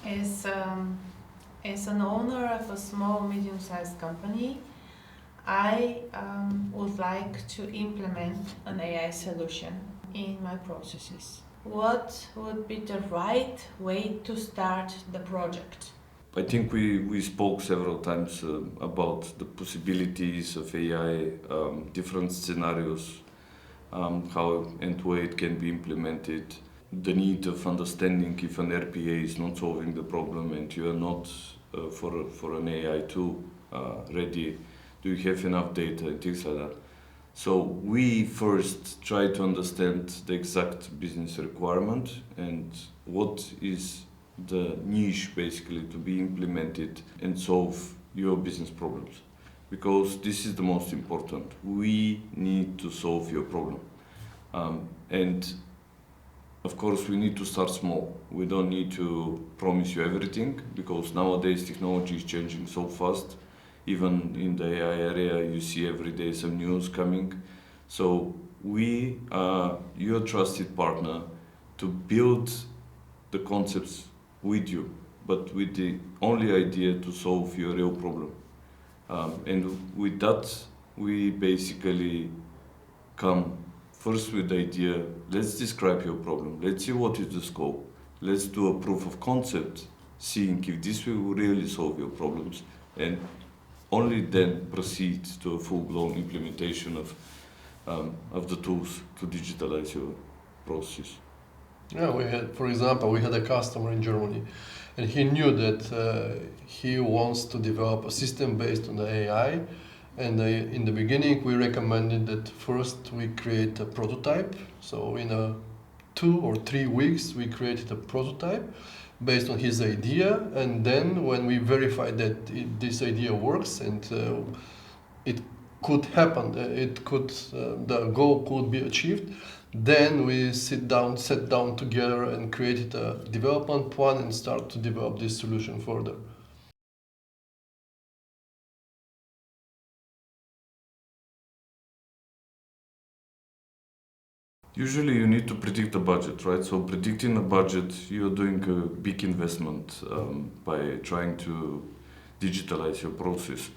As, um, as an owner of a small, medium-sized company, I would like to implement an AI solution in my processes. What would be the right way to start the project? I think we spoke several times about the possibilities of AI, different scenarios, how and where it can be implemented, the need of understanding if an RPA is not solving the problem and you are not for an AI tool ready, do you have enough data and things like that. So we first try to understand the exact business requirement and what is the niche basically to be implemented and solve your business problems, because this is the most important. We need to solve your problem, and of course we need to start small. We don't need to promise you everything, because nowadays technology is changing so fast. Even in the AI area you see every day some news coming. So we are your trusted partner to build the concepts with you, but with the only idea to solve your real problem. And with that, we basically come first with the idea, let's describe your problem, let's see what is the scope, let's do a proof of concept, seeing if this will really solve your problems, and only then proceed to a full-blown implementation of the tools to digitalize your process. Yeah, for example, we had a customer in Germany, and he knew that he wants to develop a system based on the AI. And in the beginning, we recommended that first we create a prototype. So in 2 or 3 weeks, we created a prototype based on his idea. And then when we verified that this idea works and it could happen, the goal could be achieved, then we sat down together and created a development plan and start to develop this solution further. Usually you need to predict the budget, right? So predicting the budget, you're doing a big investment by trying to digitalize your process.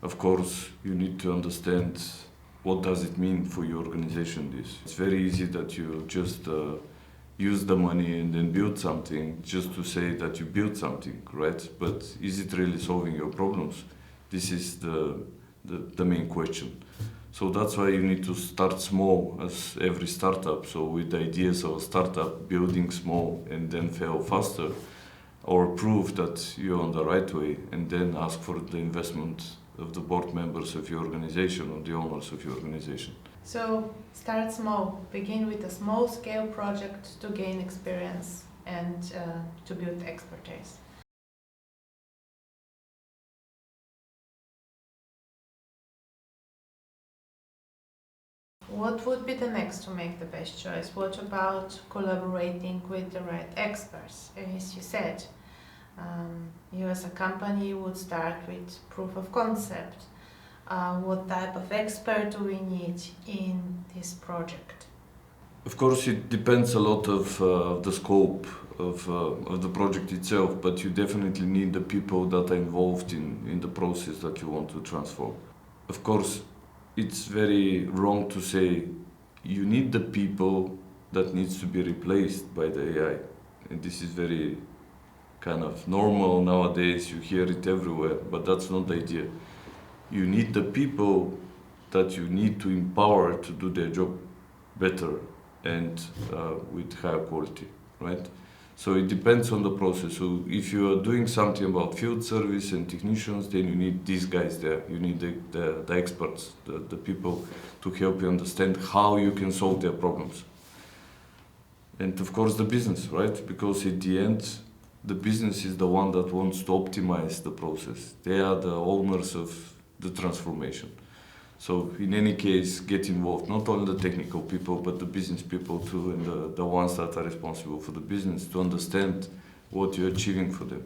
Of course, you need to understand what does it mean for your organization this. It's very easy that you just use the money and then build something just to say that you built something, right? But is it really solving your problems? This is the main question. So that's why you need to start small, as every startup. So with the ideas of a startup, building small and then fail faster, or prove that you're on the right way, and then ask for the investment of the board members of your organization or the owners of your organization. So start small, begin with a small scale project to gain experience and to build expertise. What would be the next to make the best choice? What about collaborating with the right experts? As you said, you as a company would start with proof of concept. What type of expert do we need in this project? Of course, it depends a lot of the scope of the project itself, but you definitely need the people that are involved in the process that you want to transform. Of course, it's very wrong to say you need the people that needs to be replaced by the AI. And this is very kind of normal nowadays, you hear it everywhere, but that's not the idea. You need the people that you need to empower to do their job better and with higher quality, right? So it depends on the process. So if you are doing something about field service and technicians, then you need these guys there. You need the experts, the people to help you understand how you can solve their problems. And of course the business, right? Because at the end, the business is the one that wants to optimize the process. They are the owners of the transformation. So in any case, get involved, not only the technical people, but the business people too, and the ones that are responsible for the business, to understand what you're achieving for them.